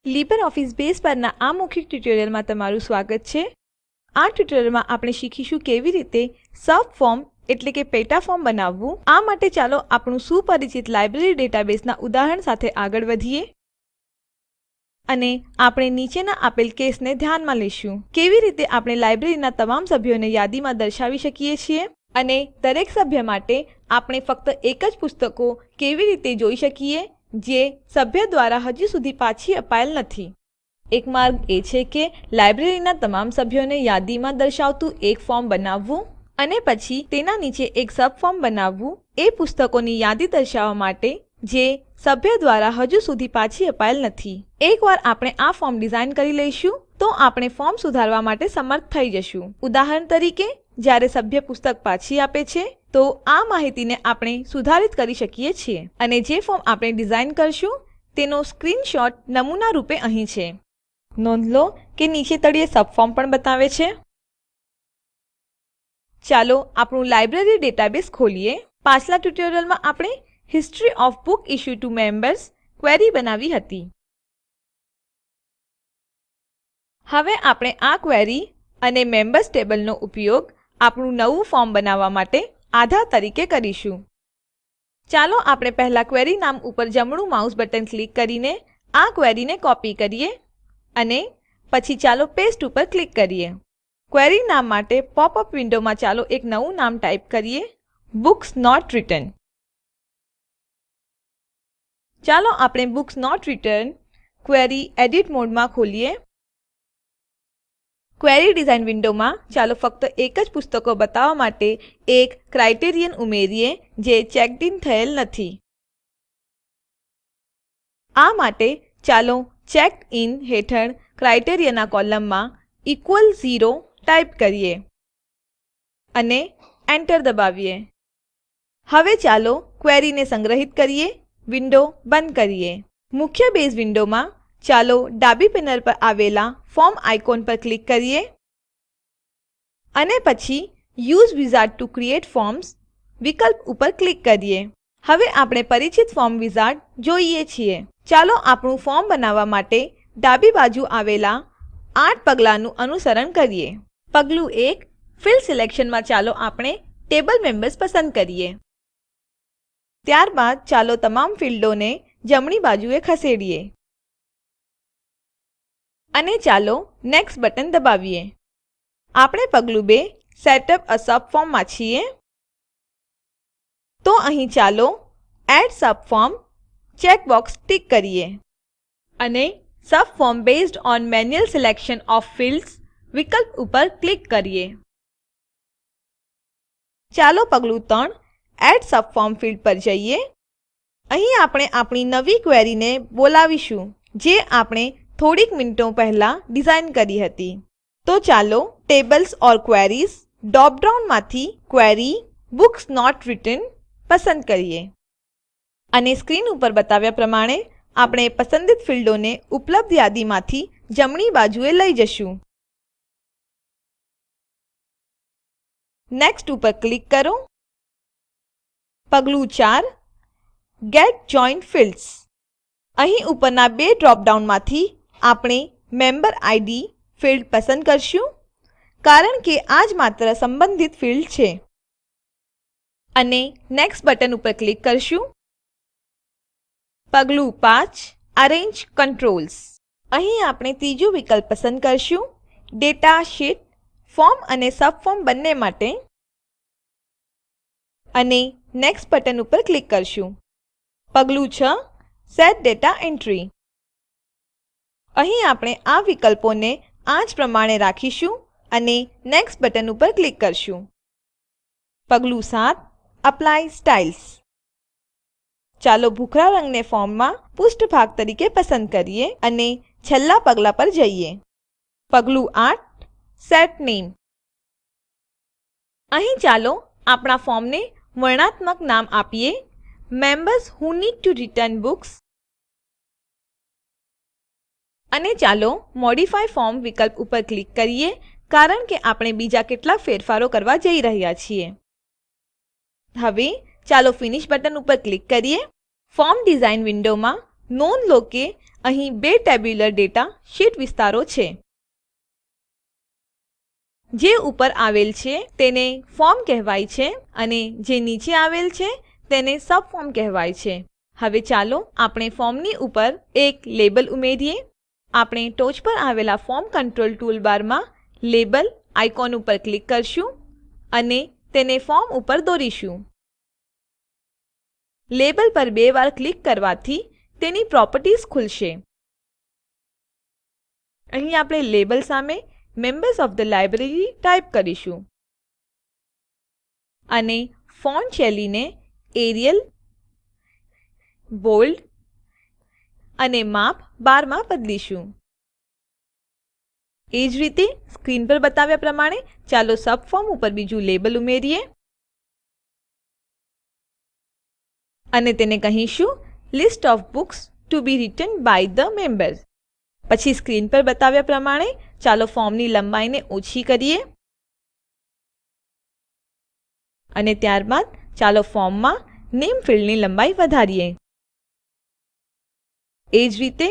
LibreOffice base પરના આ મૌખિક ટ્યુટોરિયલમાં તમારું સ્વાગત છે. આ ટ્યુટોરિયલમાં આપણે શીખીશું કેવી રીતે સબફોર્મ એટલે કે પેટા ફોર્મ બનાવવું. આ માટે ચાલો આપણું સુપરિચિત લાઇબ્રેરી ડેટાબેઝના ઉદાહરણ સાથે આગળ વધીએ અને આપણે નીચેના આપેલ કેસને ધ્યાનમાં લઈશું. કેવી રીતે આપણે લાઇબ્રેરીના તમામ સભ્યોને યાદીમાં દર્શાવી શકીએ છીએ અને દરેક સભ્ય માટે આપણે ફક્ત એક જ પુસ્તકો કેવી રીતે જોઈ શકીએ જે સભ્ય દ્વારા હજુ સુધી પાછી અપાયેલ નથી. એક માર્ગ એ છે કે લાઇબ્રેરીના તમામ સભ્યોને યાદીમાં દર્શાવતું એક ફોર્મ બનાવવું અને પછી તેના નીચે એક સબફોર્મ બનાવવું એ પુસ્તકોની યાદી દર્શાવવા માટે જે સભ્ય દ્વારા હજુ સુધી પાછી અપાયેલ નથી. એકવાર આપણે આ ફોર્મ ડિઝાઇન કરી લઈશું તો આપણે ફોર્મ સુધારવા માટે સમર્થ થઈ જશું. ઉદાહરણ તરીકે જ્યારે સભ્ય પુસ્તક પાછી આપે છે તો આ માહિતીને આપણે સુધારિત કરી શકીએ છીએ અને જે ફોર્મ આપણે ડિઝાઇન કરશું તેનો સ્ક્રીનશોટ નમૂના રૂપે અહીં છે. નોંધ લો કે નીચે તળિયે સબફોર્મ પણ બતાવે છે. ચાલો આપણું લાઇબ્રેરી ડેટાબેઝ ખોલીએ. પાછલા ટ્યુટોરિયલમાં આપણે history of book issued to members query બનાવી હતી. હવે આપણે આ ક્વેરી અને મેમ્બર્સ ટેબલનો ઉપયોગ આપણું નવું ફોર્મ બનાવવા માટે આધાર તરીકે કરીશું. ચાલો આપણે પહેલા ક્વેરી નામ ઉપર જમણું માઉસ બટન ક્લિક કરીને આ ક્વેરીને કોપી કરીએ અને પછી ચાલો પેસ્ટ ઉપર ક્લિક કરીએ. ક્વેરી નામ માટે પોપઅપ વિન્ડોમાં ચાલો એક નવું નામ ટાઈપ કરીએ, બુક્સ નોટ રિટર્ન. ચાલો આપણે books not return query edit મોડમાં ખોલીએ. ક્વેરી ડિઝાઇન વિન્ડોમાં ચાલો ફક્ત એક જ પુસ્તકો બતાવવા માટે એક ક્રાઇટેરિયન ઉમેરીએ જે ચેક્ડ ઇન થયેલ નથી. આ માટે ચાલો ચેક્ડ ઇન હેઠળ ક્રાઇટેરિયાના કોલમમાં =0 ટાઈપ કરીએ અને એન્ટર દબાવીએ. હવે ચાલો ક્વેરીને સંગ્રહિત કરીએ, વિન્ડો બંધ કરીએ. મુખ્ય બેઝ વિન્ડોમાં ચાલો ડાબી પેનલ પર આવેલા ફોર્મ આઇકોન પર ક્લિક કરીએ અને પછી use wizard to create forms વિકલ્પ ઉપર ક્લિક કરીએ. હવે આપણે પરિચિત ફોર્મ વિઝાર્ડ જોઈએ છીએ. ચાલો આપણું ફોર્મ બનાવવા માટે ડાબી બાજુ આવેલા 8 પગલાંનું અનુસરણ કરીએ. પગલું 1 ફિલ્ડ સિલેક્શનમાં ચાલો આપણે ટેબલ મેમ્બર્સ પસંદ કરીએ. ત્યારબાદ ચાલો તમામ ફીલ્ડોને જમણી બાજુએ ખસેડીએ અને ચાલો નેક્સ્ટ બટન દબાવીએ. આપણે પગલું 2 સેટઅપ અ સબફોર્મ માં છીએ તો અહીં ચાલો એડ સબફોર્મ ચેકબોક્સ ટિક કરીએ અને subform based on manual selection of fields વિકલ્પ ઉપર ક્લિક કરીએ. ચાલો પગલું 3 એડ સબફોર્મ ફિલ્ડ પર જઈએ. અહીં આપણે આપણી નવી ક્વેરીને બોલાવીશું જે આપણે થોડીક મિનિટો પહેલા ડિઝાઇન કરી હતી. તો ચાલો ટેબલ્સ ઓર ક્વેરીઝ ડ્રોપડાઉનમાંથી ક્વેરી બુક્સ નોટ રિટર્ન પસંદ કરીએ અને સ્ક્રીન ઉપર બતાવ્યા પ્રમાણે આપણે પસંદિત ફીલ્ડોને ઉપલબ્ધ યાદીમાંથી જમણી બાજુએ લઈ જશું. નેક્સ્ટ ઉપર ક્લિક કરો. પગલું 4 ગેટ જોઇન્ડ ફિલ્ડ્સ. અહીં ઉપરના 2 ડ્રોપડાઉનમાંથી આપણે મેમ્બર ID ફિલ્ડ પસંદ કરશું કારણ કે આ જ માત્ર સંબંધિત ફિલ્ડ છે અને નેક્સ્ટ બટન ઉપર ક્લિક કરશું. પગલું 5 અરેન્જ કંટ્રોલ્સ. અહીં આપણે ત્રીજું વિકલ્પ પસંદ કરશું ડેટા શીટ ફોર્મ અને સબફોર્મ બંને માટે અને નેક્સ્ટ બટન ઉપર ક્લિક કરશું. પગલું 6 સેટ ડેટા એન્ટ્રી. અહીં આપણે આ વિકલ્પોને આ જ પ્રમાણે રાખીશું અને નેક્સ્ટ બટન ઉપર ક્લિક કરશું. પગલું 7 એપ્લાય સ્ટાઇલ્સ. ચાલો ભૂખરા રંગને ફોર્મમાં પૃષ્ઠભાગ તરીકે પસંદ કરીએ અને છેલ્લા પગલા પર જઈએ. પગલું 8 સેટ નેમ. અહીં ચાલો આપણા ફોર્મને વર્ણનાત્મક નામ આપીએ members who need to return books અને ચાલો મોડિફાય ફોર્મ વિકલ્પ ઉપર ક્લિક કરીએ કારણ કે આપણે બીજા કેટલાક ફેરફારો કરવા જઈ રહ્યા છીએ. હવે ચાલો ફિનિશ બટન ઉપર ક્લિક કરીએ. ફોર્મ ડિઝાઇન વિન્ડોમાં નોંધ લો કે અહીં બે ટેબ્યુલર ડેટા શીટ વિસ્તારો છે. જે ઉપર આવેલ છે તેને ફોર્મ કહેવાય છે અને જે નીચે આવેલ છે તેને સબફોર્મ કહેવાય છે. હવે ચાલો આપણે ફોર્મની ઉપર એક લેબલ ઉમેરીએ. આપણે ટોચ પર આવેલા ફોર્મ કંટ્રોલ ટૂલબારમાં લેબલ આઇકોન ઉપર ક્લિક કરશું અને તેને ફોર્મ ઉપર દોરીશું. લેબલ પર બે વાર ક્લિક કરવાથી તેની પ્રોપર્ટીઝ ખુલશે. અહીં આપણે લેબલ સામે members of the library type કરીશું અને ફોન્ટ શૈલીને એરિયલ, બોલ્ડ અને માપ 12 માં બદલીશું. એ જ રીતે સ્ક્રીન પર બતાવ્યા પ્રમાણે ચાલો સબફોર્મ ઉપર બીજું લેબલ ઉમેરીએ અને તેને કહીશું list of books to be written by the members. પછી સ્ક્રીન પર બતાવ્યા પ્રમાણે ચાલો ફોર્મની લંબાઈને ઓછી કરીએ અને ત્યારબાદ ચાલો ફોર્મમાં નેમ ફિલ્ડની લંબાઈ વધારીએ. એ જ રીતે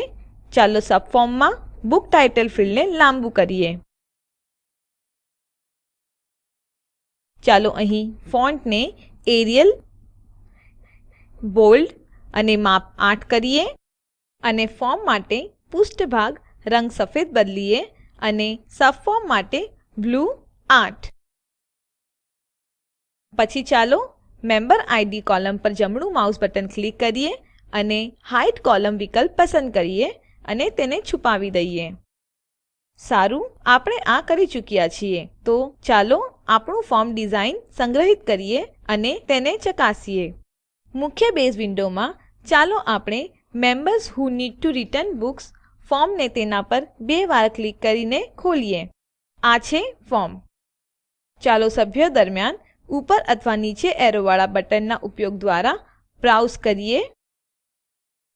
ચાલો સબફોર્મમાં બુક ટાઇટલ ફિલ્ડને લાંબુ કરીએ. ચાલો અહીં ફોન્ટને એરિયલ, બોલ્ડ અને માપ 8 કરીએ અને ફોર્મ માટે પૃષ્ઠભાગ રંગ સફેદ બદલીએ અને સબફોર્મ માટે બ્લુ 8. પછી ચાલો મેમ્બર આઈડી કોલમ પર જમણું માઉસ બટન ક્લિક કરીએ અને હાઇડ કોલમ વિકલ્પ પસંદ કરીએ અને તેને છુપાવી દઈએ. સારું, આપણે આ કરી ચૂક્યા છીએ. તો ચાલો આપણું ફોર્મ ડિઝાઇન સંગ્રહિત કરીએ અને તેને ચકાસીએ. મુખ્ય બેઝ વિન્ડોમાં ચાલો આપણે members who need to return books ફોર્મને તેના પર બે વાર ક્લિક કરીને ખોલીએ. આ છે ફોર્મ. ચાલો સભ્યો દરમિયાન ઉપર અથવા નીચે એરોવાળા બટનના ઉપયોગ દ્વારા બ્રાઉઝ કરીએ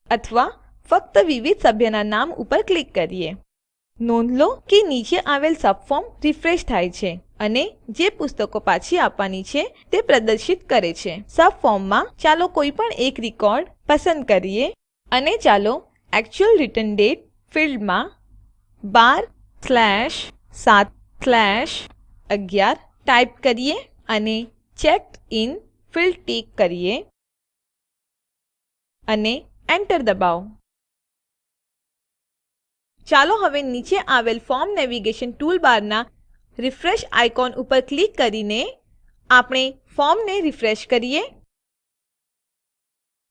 અથવા ફક્ત વિવિધ સભ્યના નામ ઉપર ક્લિક કરીએ. નોંધ લો કે નીચે આવેલ સબફોર્મ રિફ્રેશ થાય છે અને જે પુસ્તકો પાછી આપવાની છે તે પ્રદર્શિત કરે છે. સબફોર્મમાં ચાલો કોઈ પણ એક રેકોર્ડ પસંદ કરીએ અને ચાલો એક્ચ્યુઅલ રિટર્ન ડેટ ફિલ્ડમાં 12/7/11 ટાઈપ કરીએ અને ચેક્ડ ઇન ફિલ્ડ ટિક કરીએ અને એન્ટર દબાવો. ચાલો હવે નીચે આવેલ ફોર્મ નેવિગેશન ટૂલબારના રિફ્રેશ આઇકોન ઉપર ક્લિક કરીને આપણે ફોર્મને રિફ્રેશ કરીએ.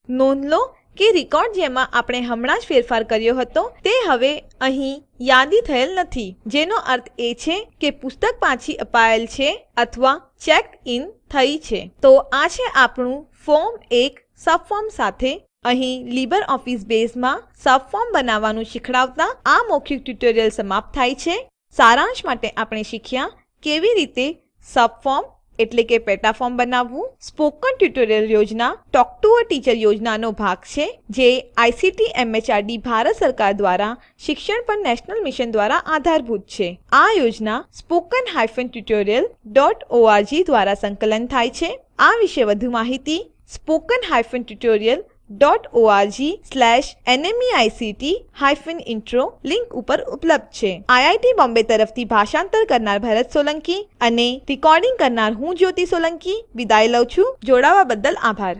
નોંધ લો કે રેકોર્ડ જેમાં આપણે હમણાં જ ફેરફાર કર્યો હતો તે હવે અહીં યાદી થયેલ નથી, જેનો અર્થ એ છે કે પુસ્તક પાછી અપાયેલ છે અથવા ચેક્ડ ઇન થઈ છે. તો આ છે આપણું ફોર્મ એક સબફોર્મ સાથે. અહીં લીબરઓફીસ બેઝમાં સબફોર્મ બનાવવાનું શીખવાડતા આ મૌખિક ટ્યુટોરીયલ સમાપ્ત થાય છે. સારાંશ માટે આપણે શીખ્યા કેવી રીતે સબફોર્મ એટલે કે પેટા ફોર્મ બનાવવું. સ્પોકન ટ્યુટોરીયલ યોજના ટોક ટુ અ ટીચર યોજનાનો ભાગ છે જે આઇસીટી એમએચઆરડી ભારત સરકાર દ્વારા શિક્ષણ પર નેશનલ મિશન દ્વારા આધારભૂત છે. આ યોજના spoken-tutorial.org દ્વારા સંકલન થાય છે. આ વિશે વધુ માહિતી spoken-tutorial.org/nmeict-intro લિંક ઉપર ઉપલબ્ધ છે. આઈઆઈટી બોમ્બે તરફથી ભાષાંતર કરનાર ભરત સોલંકી અને રેકોર્ડિંગ કરનાર હું જ્યોતિ સોલંકી વિદાય લઉં છું. જોડાવા બદ્દલ આભાર.